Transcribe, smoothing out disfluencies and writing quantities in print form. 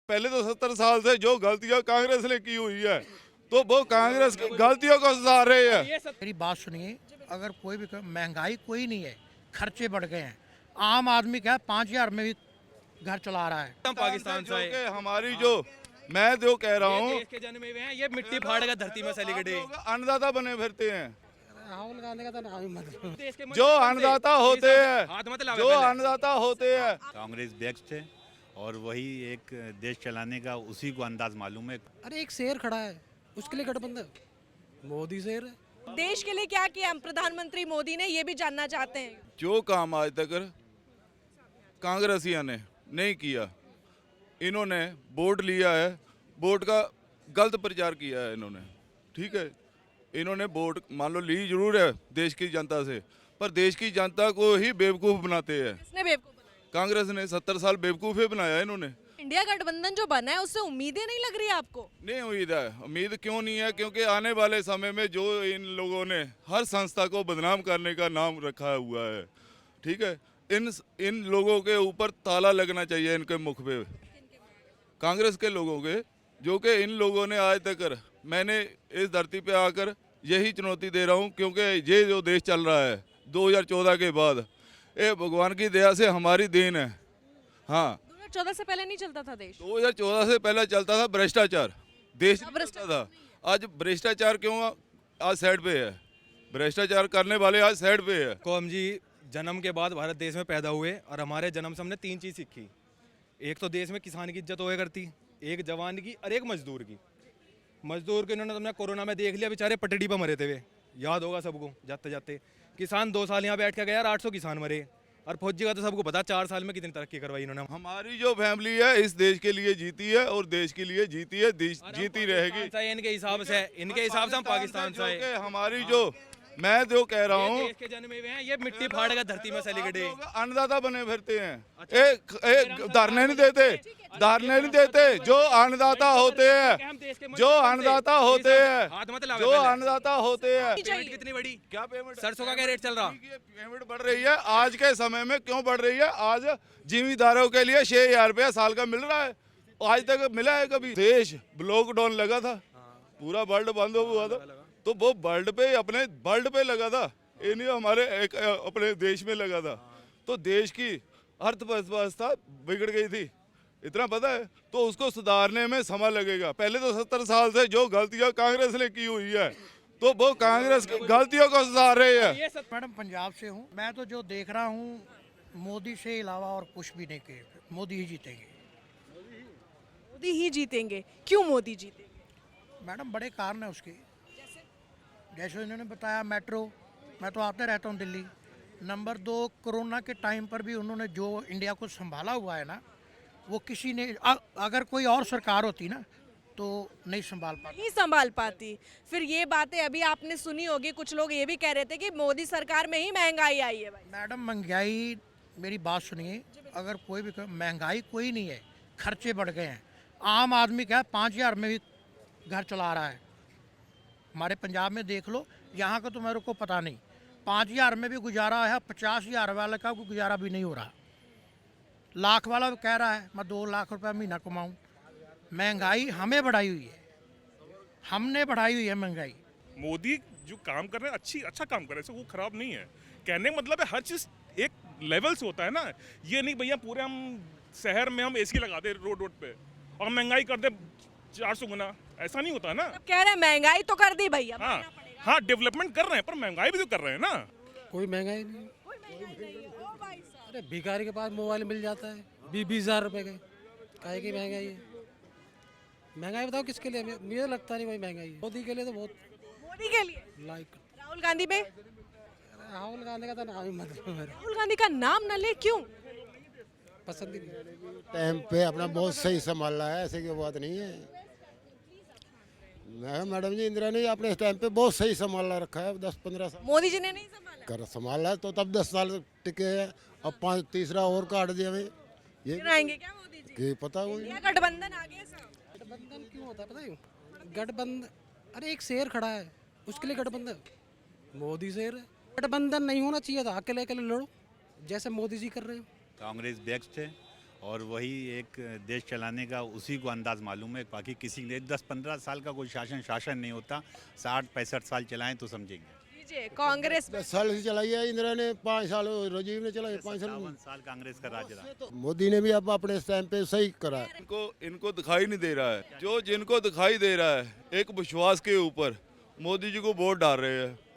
पहले तो 70 साल से जो गलतियां कांग्रेस ने की हुई है तो वो कांग्रेस की गलतियों को सुधार रही है। मेरी बात सुनिए, अगर कोई भी महंगाई कोई नहीं है, खर्चे बढ़ गए हैं। आम आदमी क्या 5,000 में भी घर चला रहा है। पाकिस्तान से जो कि हमारी जो मैं जो कह रहा हूँ देश के जन्मे हुए हैं, ये मिट्टी फाड़ कर धरती में से लिगड़े। लोग अन्नदाता बने फिरते हैं। राहुल गांधी का तो नाम ही मतलब जो अन्नदाता होते हैं, हाथ मत लावे जो पहले। अन्नदाता होते हैं, कांग्रेस बेस्ट है और वही एक देश चलाने का उसी को अंदाज मालूम है। अरे एक शेर खड़ा है, उसके लिए गठबंधन मोदी शेर है। देश के लिए क्या किया प्रधानमंत्री मोदी ने, ये भी जानना चाहते हैं। जो काम आज तक कांग्रेसियों ने नहीं किया, इन्होंने वोट लिया है, वोट का गलत प्रचार किया है इन्होंने। ठीक है, इन्होंने वोट मान लो ली जरूर है देश की जनता से, पर देश की जनता को ही बेवकूफ़ बनाते हैं। किसने बेवकूफ बनाया? कांग्रेस ने 70 साल बेवकूफ़ ही बनाया इन्होंने। इंडिया गठबंधन जो बना है उससे उम्मीदें नहीं लग रही आपको? नहीं उम्मीद है, उम्मीद क्यों नहीं है, क्योंकि आने वाले समय में जो इन लोगों ने हर संस्था को बदनाम करने का नाम रखा हुआ है, ठीक है, इन लोगों के ऊपर ताला लगना चाहिए, इनके मुख पे, कांग्रेस के लोगों के, जो कि इन लोगों ने आज तक, मैंने इस धरती पे आकर यही चुनौती दे रहा हूँ, क्योंकि ये जो देश चल रहा है 2014 के बाद, ये भगवान की दया से हमारी देन है। हाँ, 2014 से पहले नहीं चलता था देश? 2014 से पहले चलता था भ्रष्टाचार, देश अब नहीं चलता था। आज भ्रष्टाचार क्यों आज साइड पे है? भ्रष्टाचार करने वाले आज साइड पे है। कौम जी जन्म के बाद भारत देश में पैदा हुए और हमारे जन्म से हमने 3 चीज़ सीखी। एक तो देश में किसान की इज्जत होया करती, एक जवान की और एक मजदूर की। मजदूर के इन्होंने तुमने कोरोना में देख लिया, बेचारे पटड़ी पर मरे थे वे, याद होगा सबको जाते जाते। किसान 2 साल यहाँ बैठ के गया, 800 किसान मरे। और फौजी का तो सबको पता 4 साल में कितनी तरक्की करवाई इन्होंने। हमारी जो फैमिली है इस देश के लिए जीती है और देश के लिए जीती है, जीती रहेगी। इनके हिसाब से हम पाकिस्तान से आए। जो कि हमारी जो मैं जो कह रहा हूँ, देश के जन्मे हुए हैं, ये मिट्टी फाड़ कर धरती में से लिगड़े। लोग अन्नदाता बने फिरते हैं। एक धरने नहीं देते, धरने नहीं देते। जो अन्नदाता होते हैं, जो अन्नदाता होते हैं, हाथ मत लावे जो पहले। अन्नदाता होते हैं। पेमेंट कितनी बड़ी? क्या पेमेंट? सरसों का क्या रेट चल रहा? पेमेंट बढ़ रही है आज के समय में। क्यों बढ़ रही है? आज जिम्मेदारों के लिए 6,000 रुपया साल का मिल रहा है, आज तक मिला है कभी? देश लॉकडाउन लगा था, पूरा वर्ल्ड बंद हुआ था, तो वो वर्ल्ड पे, अपने वर्ल्ड पे लगा था, ये नहीं हमारे एक अपने देश में लगा था। तो देश की अर्थव्यवस्था बिगड़ गई थी, इतना पता है। तो उसको सुधारने में समय लगेगा। पहले तो 70 साल से जो गलतियां कांग्रेस ने की हुई है तो वो कांग्रेस की गलतियों को सुधार रही है। मैडम पंजाब से हूँ मैं, तो जो देख रहा हूँ मोदी से अलावा और कुछ भी नहीं किए, मोदी ही जीतेंगे। मोदी ही जीतेंगे? क्यों मोदी जीतेंगे? मैडम बड़े कारण है उसके, जैसे उन्होंने बताया मेट्रो, मैं तो आते रहता हूँ दिल्ली। नंबर 2, कोरोना के टाइम पर भी उन्होंने जो इंडिया को संभाला हुआ है ना, वो किसी ने अगर कोई और सरकार होती ना तो नहीं संभाल पाती। नहीं संभाल पाती। फिर ये बातें अभी आपने सुनी होगी, कुछ लोग ये भी कह रहे थे कि मोदी सरकार में ही महंगाई आई है। भाई मैडम महंगाई, मेरी बात सुनिए, अगर कोई भी महंगाई कोई नहीं है, खर्चे बढ़ गए हैं। आम आदमी क्या 5,000 में भी घर चला रहा है। हमारे पंजाब में देख लो, यहाँ का तो मेरे को पता नहीं, 5,000 में भी गुजारा है, 50,000 वाले का गुजारा भी नहीं हो रहा। लाख वाला कह रहा है मैं 2 लाख रुपया महीना कमाऊँ। महंगाई हमें बढ़ाई हुई है, हमने बढ़ाई हुई है महंगाई। मोदी जो काम कर रहे हैं अच्छा काम कर रहे हैं, वो खराब नहीं है। कहने का मतलब है हर चीज़ एक लेवल से होता है ना। ये नहीं भैया पूरे हम शहर में हम एसी लगा दे रोड पे और महंगाई कर दे 400 गुना, ऐसा नहीं होता ना। कह रहे हैं महंगाई तो कर दी भैया। हाँ हाँ, डेवलपमेंट कर रहे हैं पर महंगाई भी तो कर रहे हैं ना। कोई महंगाई नहीं। अरे भिखारी के पास मोबाइल मिल जाता है 20,000 रुपए के, काहे की महंगाई है? महंगाई बताओ किसके लिए? मुझे लगता नहीं कोई महंगाई है। मोदी के लिए तो बहुत मोदी के लिए लाइक। राहुल गांधी पे? राहुल गांधी का तो नाम ही मतलब मेरा राहुल गांधी का नाम न ले, क्यों? पसंद ही नहीं। टाइम पे अपना बहुत सही संभाल रहा है, ऐसे की बात नहीं है। मैडम जी इंदिरा ने अपने टाइम पे बहुत सही संभाल रखा है, 10-15 साल मोदी जी ने नहीं संभाला? कर संभाला है, तो तब 10 साल टिके हैं। अब 5 तीसरा और काट दिया हमें, ये फिर आएंगे क्या मोदी जी? कि पता हो। इंडिया गठबंधन आ गया सब। गठबंधन क्यों होता है पता है? गठबंधन, अरे एक शेर खड़ा है, उसके लिए गठबंधन मोदी शेर है। गठबंधन नहीं होना चाहिए था, अकेले अकेले लड़ो जैसे मोदी जी कर रहे हो। कांग्रेस बेस्ट है और वही एक देश चलाने का उसी को अंदाज मालूम है, बाकी किसी ने 10-15 साल का कोई शासन नहीं होता, 60-65 साल चलाएं तो समझेंगे। लीजिए कांग्रेस 10 साल से चलाई है इंदिरा ने, 5 साल राजीव ने चलाई, 5 साल 57 साल कांग्रेस का राज रहा। तो मोदी ने भी अब अपने टाइम पे सही करा है। इनको दिखाई नहीं दे रहा है, जो जिनको दिखाई दे रहा है एक विश्वास के ऊपर मोदी जी को वोट डाल रहे हैं।